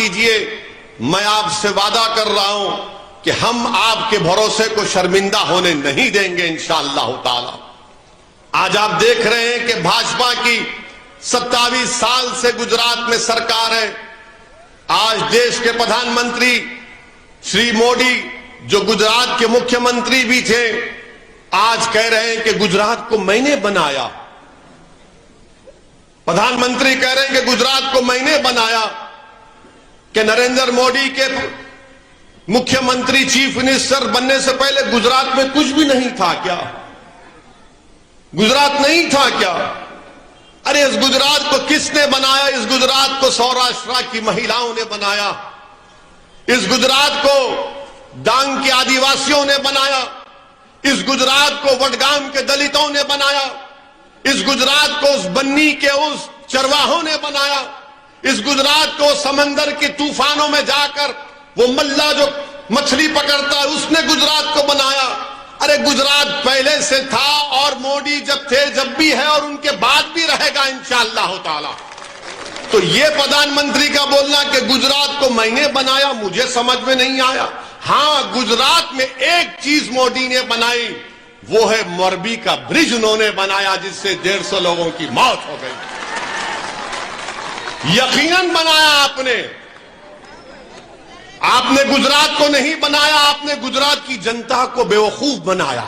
कीजिए, मैं आपसे वादा कर रहा हूं कि हम आपके भरोसे को शर्मिंदा होने नहीं देंगे इंशाअल्लाह ताला। आज आप देख रहे हैं कि भाजपा की 27 साल से गुजरात में सरकार है। आज देश के प्रधानमंत्री श्री मोदी, जो गुजरात के मुख्यमंत्री भी थे, आज कह रहे हैं कि गुजरात को मैंने बनाया। प्रधानमंत्री कह रहे हैं कि गुजरात को मैंने बनाया। कि नरेंद्र मोदी के मुख्यमंत्री चीफ मिनिस्टर बनने से पहले गुजरात में कुछ भी नहीं था क्या? गुजरात नहीं था क्या? अरे इस गुजरात को किसने बनाया? इस गुजरात को सौराष्ट्र की महिलाओं ने बनाया। इस गुजरात को डांग के आदिवासियों ने बनाया। इस गुजरात को वडगाम के दलितों ने बनाया। इस गुजरात को उस बन्नी के उस चरवाहों ने बनाया। इस गुजरात को समंदर के तूफानों में जाकर वो मल्ला जो मछली पकड़ता है उसने गुजरात को बनाया। अरे गुजरात पहले से था और मोदी जब थे, जब भी है और उनके बाद भी रहेगा इंशाअल्लाह ताला। तो ये प्रधानमंत्री का बोलना कि गुजरात को मैंने बनाया, मुझे समझ में नहीं आया। हां, गुजरात में एक चीज मोदी ने बनाई, वो है मोरबी का ब्रिज उन्होंने बनाया, जिससे 150 लोगों की मौत हो गई। यकीनन बनाया आपने। आपने गुजरात को नहीं बनाया, आपने गुजरात की जनता को बेवकूफ बनाया।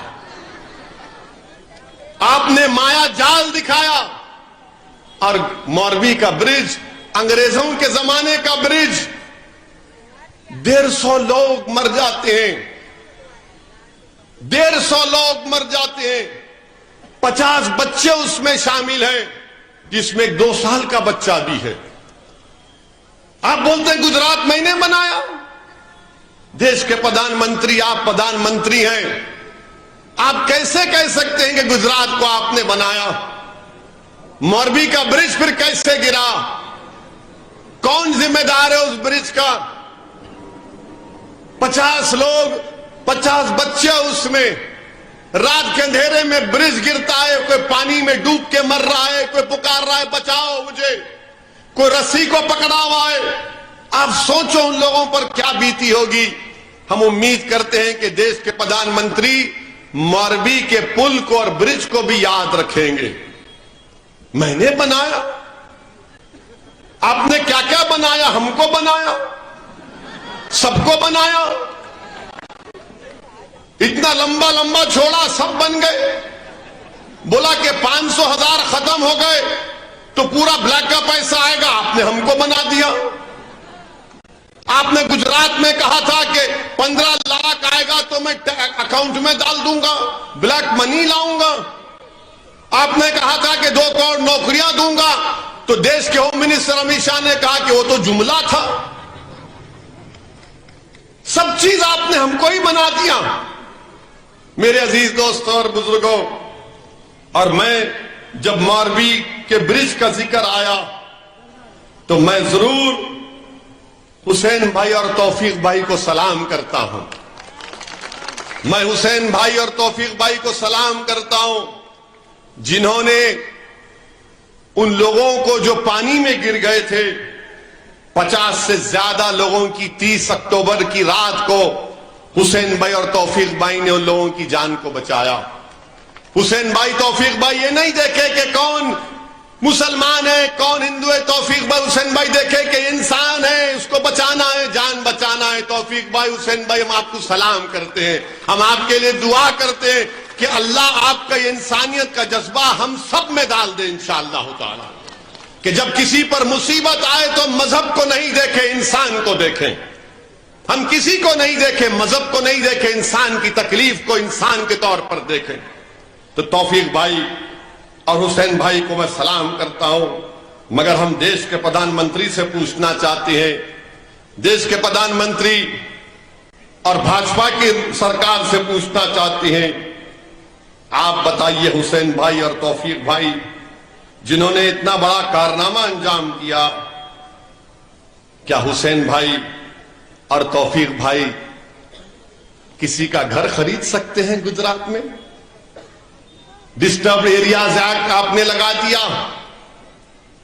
आपने माया जाल दिखाया। और मोरबी का ब्रिज अंग्रेजों के जमाने का ब्रिज, 150 लोग मर जाते हैं। 150 लोग मर जाते हैं। 50 बच्चे उसमें शामिल हैं, जिसमें 2 साल का बच्चा भी है। आप बोलते हैं गुजरात मैंने बनाया। देश के प्रधानमंत्री, आप प्रधानमंत्री हैं, आप कैसे कह सकते हैं कि गुजरात को आपने बनाया? मोरबी का ब्रिज फिर कैसे गिरा? कौन जिम्मेदार है उस ब्रिज का? 50 लोग, 50 बच्चे उसमें, रात के अंधेरे में ब्रिज गिरता है। कोई पानी में डूब के मर रहा है, कोई पुकार रहा है बचाओ मुझे, कोई रस्सी को पकड़ा हुआ है। आप सोचो उन लोगों पर क्या बीती होगी। हम उम्मीद करते हैं कि देश के प्रधानमंत्री मोरबी के पुल को और ब्रिज को भी याद रखेंगे। मैंने बनाया। आपने क्या क्या बनाया? हमको बनाया, सबको बनाया। इतना लंबा लंबा छोड़ा, सब बन गए। बोला कि 500,000 खत्म हो गए तो पूरा ब्लैक का पैसा आएगा, आपने हमको बना दिया। आपने गुजरात में कहा था कि 15 लाख आएगा तो मैं अकाउंट में डाल दूंगा, ब्लैक मनी लाऊंगा। आपने कहा था कि 2 करोड़ नौकरियां दूंगा, तो देश के होम मिनिस्टर अमित शाह ने कहा कि वो तो जुमला था। सब चीज आपने हमको ही बना दिया। मेरे अजीज दोस्तों और बुजुर्गों, और मैं जब मोरबी के ब्रिज का जिक्र आया तो मैं जरूर हुसैन भाई और तौफीक भाई को सलाम करता हूं। मैं हुसैन भाई और तौफीक भाई को सलाम करता हूं, जिन्होंने उन लोगों को जो पानी में गिर गए थे, 50 से ज्यादा लोगों की 30 अक्टूबर की रात को हुसैन भाई और तौफीक भाई ने उन लोगों की जान को बचाया। हुसैन भाई, तौफीक भाई ये नहीं देखे कि कौन मुसलमान है, कौन हिंदू है। तौफीक भाई, हुसैन भाई देखे कि इंसान है, उसको बचाना है, जान बचाना है। तौफीक भाई, हुसैन भाई, हम आपको सलाम करते हैं, हम आपके लिए दुआ करते हैं कि अल्लाह आपका इंसानियत का जज्बा हम सब में डाल दे इंशाअल्लाह ताला। कि जब किसी पर मुसीबत आए तो मजहब को नहीं देखें, इंसान को देखें। हम किसी को नहीं देखें, मजहब को नहीं देखें, इंसान की तकलीफ को इंसान के तौर पर देखें। तो तौफीक भाई और हुसैन भाई को मैं सलाम करता हूं। मगर हम देश के प्रधानमंत्री से पूछना चाहते हैं, देश के प्रधानमंत्री और भाजपा की सरकार से पूछना चाहते हैं, आप बताइए हुसैन भाई और तौफीक भाई, जिन्होंने इतना बड़ा कारनामा अंजाम दिया, क्या हुसैन भाई और तौफीक भाई किसी का घर खरीद सकते हैं गुजरात में? डिस्टर्ब एरियाज एक्ट आपने लगा दिया,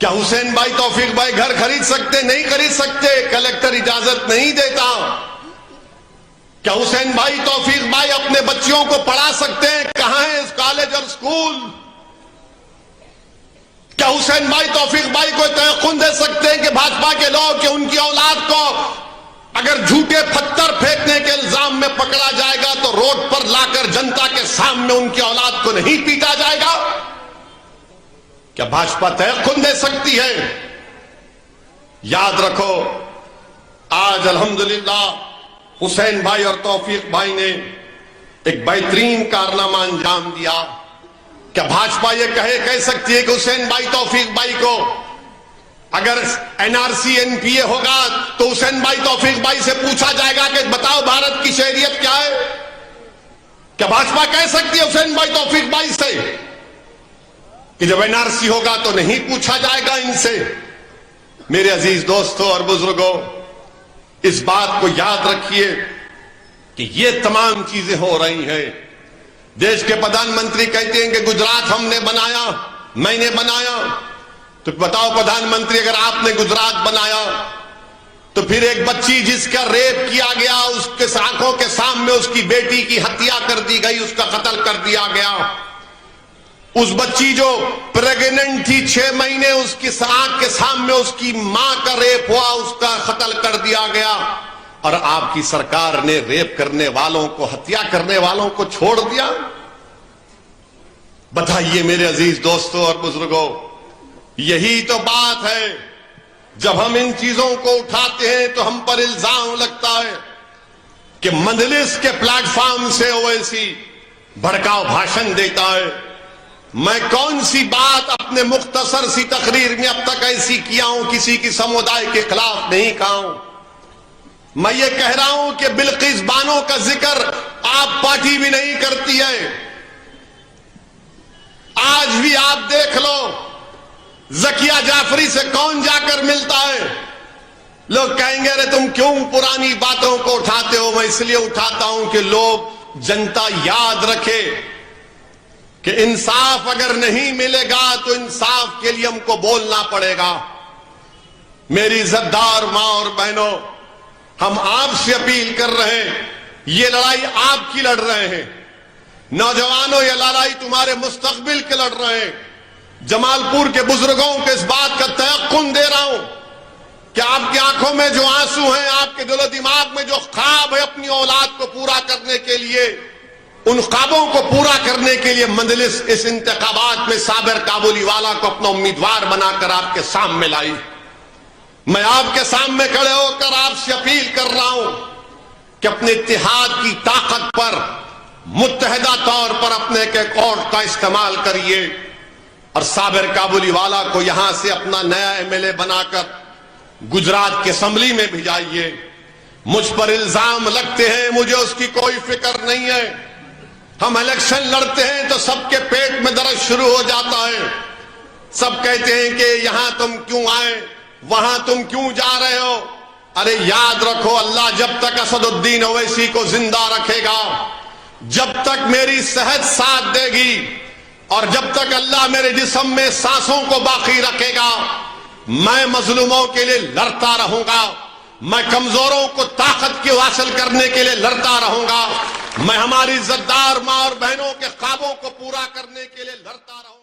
क्या हुसैन भाई तौफीक भाई घर खरीद सकते? नहीं खरीद सकते, कलेक्टर इजाजत नहीं देता। क्या हुसैन भाई तौफीक भाई अपने बच्चियों को पढ़ा सकते हैं? कहां है कॉलेज और स्कूल? क्या हुसैन भाई तौफीक भाई को तयक़ुन दे सकते हैं कि भाजपा के लोग कि उनकी औलाद को अगर झूठे पत्थर फेंकने के इल्जाम में पकड़ा जाएगा तो रोड पर लाकर जनता के सामने उनकी औलाद को नहीं पीटा जाएगा? क्या भाजपा तयक़ुन दे सकती है? याद रखो, आज अल्हम्दुलिल्लाह हुसैन भाई और तौफीक भाई ने एक बेहतरीन कारनामा अंजाम दिया। क्या भाजपा ये कह सकती है कि हुसैन भाई तौफीक भाई को अगर एनआरसी एनपीए होगा तो हुसैन भाई तौफीक भाई से पूछा जाएगा कि बताओ भारत की शहरियत क्या है? क्या भाजपा कह सकती है हुसैन भाई तौफीक भाई से कि जब एनआरसी होगा तो नहीं पूछा जाएगा इनसे? मेरे अजीज दोस्तों और बुजुर्गों, इस बात को याद रखिए कि ये तमाम चीजें हो रही हैं। देश के प्रधानमंत्री कहते हैं कि गुजरात हमने बनाया, मैंने बनाया। तो बताओ प्रधानमंत्री, अगर आपने गुजरात बनाया तो फिर एक बच्ची जिसका रेप किया गया, उसके आंखों के सामने उसकी बेटी की हत्या कर दी गई, उसका कत्ल कर दिया गया। उस बच्ची जो प्रेग्नेंट थी 6 महीने, उसकी आंख के सामने उसकी मां का रेप हुआ, उसका कत्ल कर दिया गया। और आपकी सरकार ने रेप करने वालों को, हत्या करने वालों को छोड़ दिया। बताइए मेरे अजीज दोस्तों और बुजुर्गों, यही तो बात है। जब हम इन चीजों को उठाते हैं तो हम पर इल्जाम लगता है कि मजलिस के प्लेटफॉर्म से ओवैसी भड़काऊ भाषण देता है। मैं कौन सी बात अपने मुख्तसर सी तकरीर में अब तक ऐसी किया हूं, किसी की समुदाय के खिलाफ नहीं कहा हूं। मैं ये कह रहा हूं कि बिल्किस बानो का जिक्र आप पार्टी भी नहीं करती है। आज भी आप देख लो, जकिया जाफरी से कौन जाकर मिलता है? लोग कहेंगे अरे तुम क्यों पुरानी बातों को उठाते हो? मैं इसलिए उठाता हूं कि लोग, जनता याद रखे कि इंसाफ अगर नहीं मिलेगा तो इंसाफ के लिए हमको बोलना पड़ेगा। मेरी इज्जतदार मां और बहनों, हम आपसे अपील कर रहे हैं, ये लड़ाई आपकी लड़ रहे हैं। नौजवानों, ये लड़ाई तुम्हारे मुस्तकबिल के लड़ रहे हैं। जमालपुर के बुजुर्गों को इस बात का तयक़ुन दे रहा हूं कि आपकी आंखों में जो आंसू हैं, आपके दिलो दिमाग में जो ख्वाब है अपनी औलाद को पूरा करने के लिए, उन ख्वाबों को पूरा करने के लिए मजलिस इस इंतखाबात में साबिर काबुलीवाला को अपना उम्मीदवार बनाकर आपके सामने लाई। मैं आपके सामने खड़े होकर आपसे अपील कर रहा हूं कि अपने इत्तेहाद की ताकत पर मुत्तहिदा तौर पर अपने एक कोर्ट का इस्तेमाल करिए और साबिर काबुलीवाला को यहां से अपना नया एमएलए बनाकर गुजरात की असेंबली में भिजाइए। मुझ पर इल्जाम लगते हैं, मुझे उसकी कोई फिक्र नहीं है। हम इलेक्शन लड़ते हैं तो सबके पेट में दर्द शुरू हो जाता है। सब कहते हैं कि यहां तुम क्यों आए, वहां तुम क्यों जा रहे हो? अरे याद रखो, अल्लाह जब तक असदुद्दीन ओवैसी को जिंदा रखेगा, जब तक मेरी सेहत साथ देगी और जब तक अल्लाह मेरे जिस्म में सांसों को बाकी रखेगा, मैं मजलूमों के लिए लड़ता रहूंगा। मैं कमजोरों को ताकत की हासिल करने के लिए लड़ता रहूंगा। मैं हमारी इज्जतदार मां और बहनों के ख्वाबों को पूरा करने के लिए लड़ता रहूंगा।